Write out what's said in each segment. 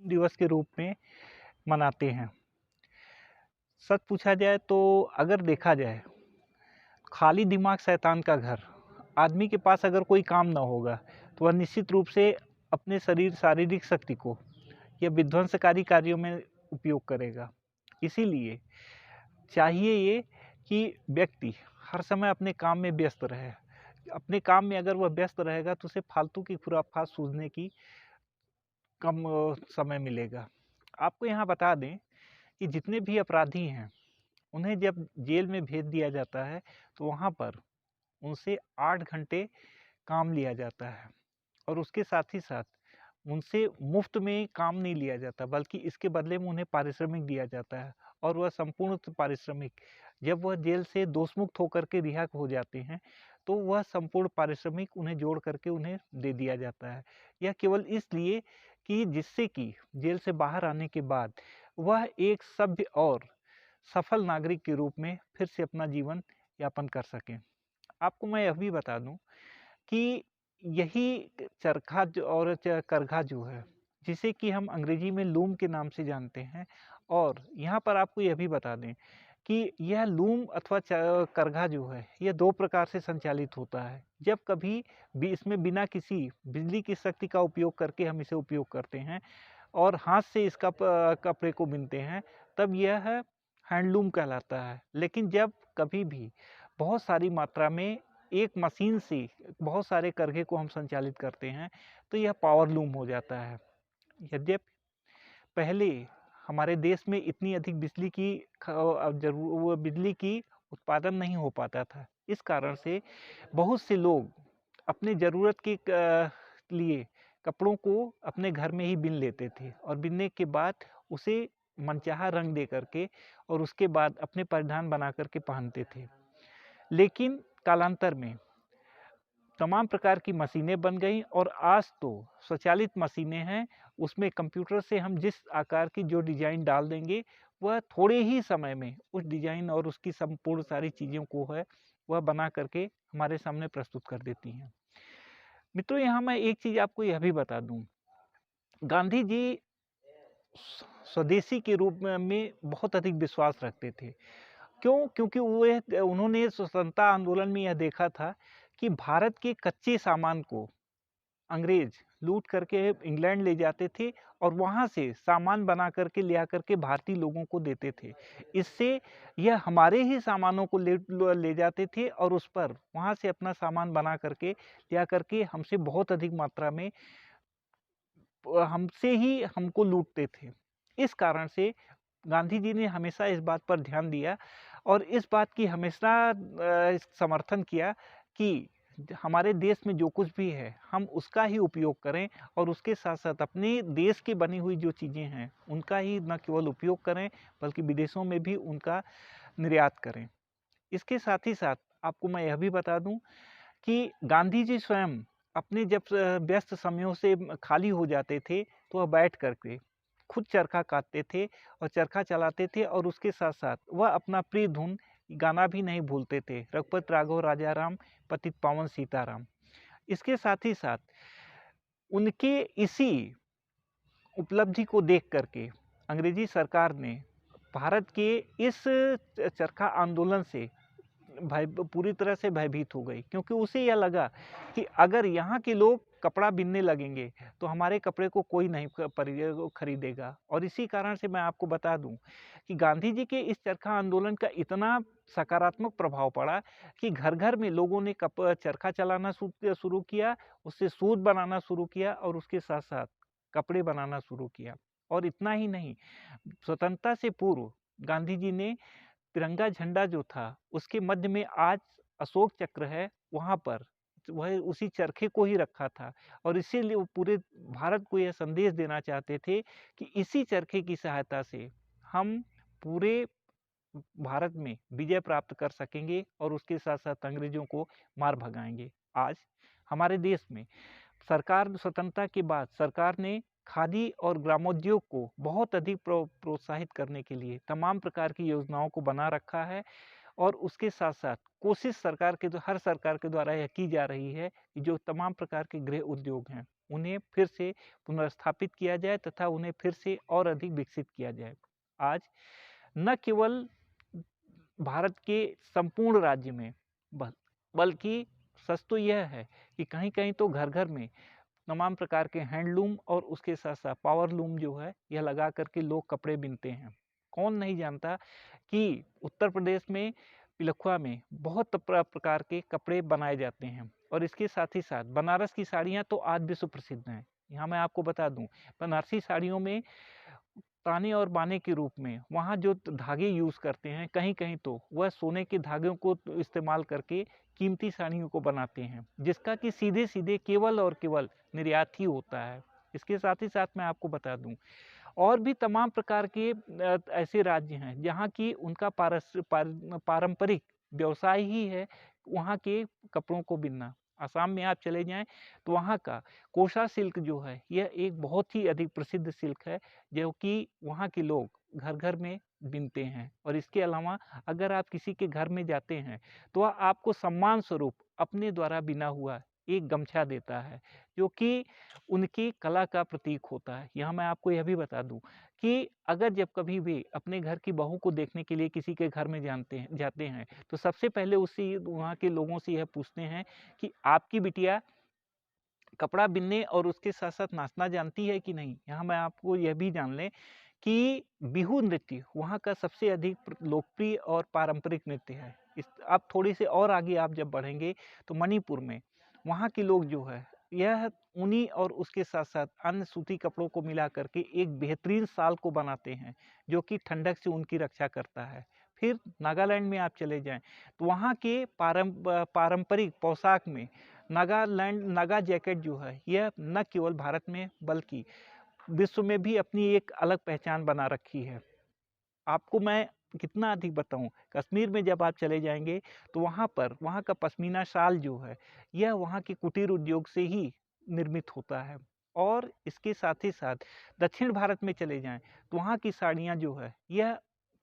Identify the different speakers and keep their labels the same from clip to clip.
Speaker 1: दिवस के रूप में मनाते हैं। सच पूछा जाए तो अगर देखा जाए, खाली दिमाग शैतान का घर। आदमी के पास अगर कोई काम ना होगा तो वह निश्चित रूप से अपने शारीरिक शक्ति को या विध्वंसकारी कार्यों में उपयोग करेगा। इसीलिए चाहिए ये कि व्यक्ति हर समय अपने काम में व्यस्त रहे। अपने काम में अगर वह व्यस्त रहेगा तो उसे फालतू की खुराफात सूझने की कम समय मिलेगा। आपको यहाँ बता दें कि जितने भी अपराधी हैं, उन्हें जब जेल में भेज दिया जाता है तो वहाँ पर उनसे 8 घंटे काम लिया जाता है और उसके साथ ही साथ उनसे मुफ्त में काम नहीं लिया जाता, बल्कि इसके बदले में उन्हें पारिश्रमिक दिया जाता है। और वह संपूर्ण पारिश्रमिक, जब वह जेल से दोषमुक्त होकर के रिहा हो जाते हैं तो वह संपूर्ण पारिश्रमिक उन्हें जोड़ करके उन्हें दे दिया जाता है। यह केवल इसलिए कि जिससे कि जेल से बाहर आने के बाद वह एक सभ्य और सफल नागरिक के रूप में फिर से अपना जीवन यापन कर सकें। आपको मैं यह भी बता दूं कि यही चरखा करघा जो है, जिसे कि हम अंग्रेजी में लूम के नाम से जानते हैं, और यहाँ पर आपको यह भी बता दें कि यह लूम अथवा करघा जो है, यह दो प्रकार से संचालित होता है। जब कभी भी इसमें बिना किसी बिजली की शक्ति का उपयोग करके हम इसे उपयोग करते हैं और हाथ से इसका कपड़े को बिनते हैं, तब यह हैंडलूम कहलाता है। लेकिन जब कभी भी बहुत सारी मात्रा में एक मशीन से बहुत सारे करघे को हम संचालित करते हैं तो यह पावर लूम हो जाता है। यद्यपि पहले हमारे देश में इतनी अधिक बिजली की उत्पादन नहीं हो पाता था। इस कारण से बहुत से लोग अपने ज़रूरत के लिए कपड़ों को अपने घर में ही बिन लेते थे और बिनने के बाद उसे मनचाहा रंग दे करके और उसके बाद अपने परिधान बना करके पहनते थे। लेकिन कालांतर में तमाम प्रकार की मशीनें बन गई और आज तो स्वचालित मशीनें हैं। उसमें कंप्यूटर से हम जिस आकार की जो डिज़ाइन डाल देंगे, वह थोड़े ही समय में उस डिज़ाइन और उसकी संपूर्ण सारी चीज़ों को है वह बना करके हमारे सामने प्रस्तुत कर देती हैं। मित्रों, यहाँ मैं एक चीज़ आपको यह भी बता दूं, गांधी जी स्वदेशी के रूप में बहुत अधिक विश्वास रखते थे। क्यों? क्योंकि उन्होंने स्वतंत्रता आंदोलन में यह देखा था कि भारत के कच्चे सामान को अंग्रेज लूट करके इंग्लैंड ले जाते थे और वहाँ से सामान बना करके ले आकर के भारतीय लोगों को देते थे। इससे यह हमारे ही सामानों को ले जाते थे और उस पर वहाँ से अपना सामान बना करके ले आकर के हमसे बहुत अधिक मात्रा में हमसे ही हमको लूटते थे। इस कारण से गांधी जी ने हमेशा इस बात पर ध्यान दिया और इस बात की हमेशा समर्थन किया कि हमारे देश में जो कुछ भी है हम उसका ही उपयोग करें और उसके साथ साथ अपने देश की बनी हुई जो चीज़ें हैं उनका ही न केवल उपयोग करें बल्कि विदेशों में भी उनका निर्यात करें। इसके साथ ही साथ आपको मैं यह भी बता दूं कि गांधी जी स्वयं अपने जब व्यस्त समयों से खाली हो जाते थे तो वह बैठ करके खुद चरखा काटते थे और चरखा चलाते थे और उसके साथ साथ वह अपना प्रिय धुन गाना भी नहीं भूलते थे, रघुपत राघव राजा राम पतित पावन सीताराम। इसके साथ ही साथ उनके इसी उपलब्धि को देख करके अंग्रेजी सरकार ने भारत के इस चरखा आंदोलन से भय पूरी तरह से भयभीत हो गई, क्योंकि उसे यह लगा कि अगर यहाँ के लोग कपड़ा बिनने लगेंगे तो हमारे कपड़े को कोई नहीं खरीदेगा। और इसी कारण से मैं आपको बता दूं कि गांधी जी के इस चरखा आंदोलन का इतना सकारात्मक प्रभाव पड़ा कि घर घर में लोगों ने चरखा चलाना शुरू किया, उससे सूत बनाना शुरू किया और उसके साथ साथ कपड़े बनाना शुरू किया। और इतना ही नहीं, स्वतंत्रता से पूर्व गांधी जी ने तिरंगा झंडा जो था उसके मध्य में आज अशोक चक्र है, वहाँ पर वह उसी चरखे को ही रखा था और इसीलिए वो पूरे भारत को यह संदेश देना चाहते थे कि इसी चरखे की सहायता से हम पूरे भारत में विजय प्राप्त कर सकेंगे और उसके साथ साथ अंग्रेजों को मार भगाएंगे। आज हमारे देश में सरकार स्वतंत्रता के बाद सरकार ने खादी और ग्रामोद्योग को बहुत अधिक प्रोत्साहित करने के लिए तमाम प्रकार की योजनाओं को बना रखा है और उसके साथ साथ कोशिश हर सरकार के द्वारा यह की जा रही है कि जो तमाम प्रकार के गृह उद्योग हैं उन्हें फिर से पुनर्स्थापित किया जाए तथा उन्हें फिर से और अधिक विकसित किया जाए। आज न केवल भारत के संपूर्ण राज्य में बल्कि सच तो यह है कि कहीं-कहीं तो घर-घर में तमाम प्रकार के हैंडलूम और उसके साथ-साथ पावर लूम जो है, यह लगा कर के लोग कपड़े बिनते हैं। कौन नहीं जानता कि उत्तर प्रदेश में पिलखुआ में बहुत प्रकार के कपड़े बनाए जाते हैं और इसके साथ ही साथ बनारस की साड़ियाँ तो आज विश्व प्रसिद्ध हैं। यहाँ मैं आपको बता दूँ, बनारसी साड़ियों में ताने और बाने के रूप में वहाँ जो धागे यूज़ करते हैं, कहीं-कहीं तो वह सोने के धागों को इस्तेमाल करके कीमती साड़ियों को बनाते हैं, जिसका कि सीधे-सीधे केवल और केवल निर्यात ही होता है। इसके साथ ही साथ मैं आपको बता दूँ, और भी तमाम प्रकार के ऐसे राज्य हैं जहाँ की उनका पारंपरिक व्यवसाय ही है वहाँ के कपड़ों को बिनना। असम में आप चले जाएँ तो वहाँ का कोसा सिल्क जो है यह एक बहुत ही अधिक प्रसिद्ध सिल्क है, जो कि वहाँ के लोग घर-घर में बिनते हैं। और इसके अलावा अगर आप किसी के घर में जाते हैं तो वह आपको सम्मान स्वरूप अपने द्वारा बिना हुआ एक गमछा देता है, जो कि उनकी कला का प्रतीक होता है। यहाँ मैं आपको यह भी बता दूँ कि अगर जब कभी भी अपने घर की बहू को देखने के लिए किसी के घर में जाते हैं, तो सबसे पहले उससे वहाँ के लोगों से यह पूछते हैं कि आपकी बिटिया कपड़ा बिनने और उसके साथ-साथ नाचना जानती है कि नहीं? यहाँ मैं आपको यह भी जान लें कि बिहू नृत्य वहाँ का सबसे अधिक लोकप्रिय और पारंपरिक नृत्य है। इस अब थोड़ी-सी और आगे आप जब बढ़ेंगे तो मणिपुर में वहाँ के लोग जो है यह ऊनी और उसके साथ-साथ अन्य सूती कपड़ों को मिला करके एक बेहतरीन शाल को बनाते हैं, जो कि ठंडक से उनकी रक्षा करता है। फिर नागालैंड में आप चले जाएँ, तो वहाँ के पारंपरिक पोशाक में नागा जैकेट जो है, यह न केवल भारत में बल्कि विश्व में भी अपनी एक अलग पहचान बना रखी है। आपको मैं कितना अधिक बताऊँ, कश्मीर में जब आप चले जाएँगे तो वहाँ पर वहाँ का पश्मीना शाल जो है, यह वहाँ के कुटीर उद्योग से ही निर्मित होता है। और इसके साथ ही साथ दक्षिण भारत में चले जाएँ, तो वहाँ की साड़ियाँ जो है, यह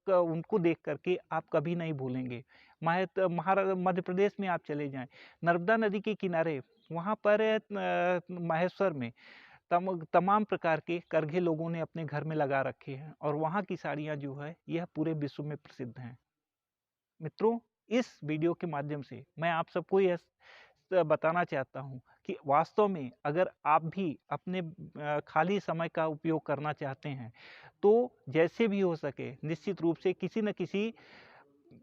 Speaker 1: उनको देख कर के आप कभी नहीं भूलेंगे। मध्य प्रदेश में आप चले जाएँ, नर्मदा नदी के किनारे वहाँ पर माहेश्वर में तमाम प्रकार के करघे लोगों ने अपने घर में लगा रखे हैं और वहाँ की साड़ियाँ जो है यह पूरे विश्व में प्रसिद्ध हैं। मित्रों, इस वीडियो के माध्यम से मैं आप सबको यह बताना चाहता हूँ कि वास्तव में अगर आप भी अपने खाली समय का उपयोग करना चाहते हैं, तो जैसे भी हो सके निश्चित रूप से किसी न किसी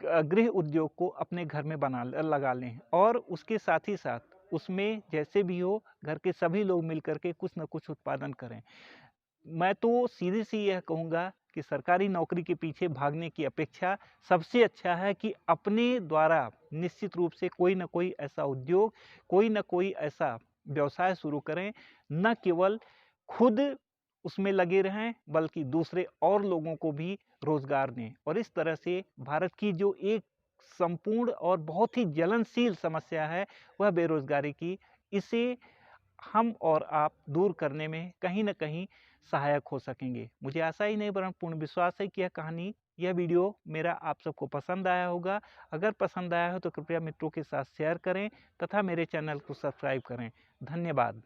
Speaker 1: गृह उद्योग को अपने घर में लगा लें और उसके साथ ही साथ उसमें जैसे भी हो घर के सभी लोग मिलकर के कुछ न कुछ उत्पादन करें। मैं तो सीधे-सी यह कहूँगा कि सरकारी नौकरी के पीछे भागने की अपेक्षा सबसे अच्छा है कि अपने द्वारा निश्चित रूप से कोई न कोई ऐसा उद्योग, कोई न कोई ऐसा व्यवसाय शुरू करें, न केवल खुद उसमें लगे रहें, बल्कि दूसरे और लोगों को भी रोज़गार दें। और इस तरह से भारत की जो एक संपूर्ण और बहुत ही ज्वलनशील समस्या है, वह बेरोज़गारी की, इसे हम और आप दूर करने में कहीं न कहीं सहायक हो सकेंगे। मुझे आशा ही नहीं वरन पूर्ण विश्वास है कि यह वीडियो मेरा आप सबको पसंद आया होगा। अगर पसंद आया हो तो कृपया मित्रों के साथ शेयर करें तथा मेरे चैनल को सब्सक्राइब करें। धन्यवाद।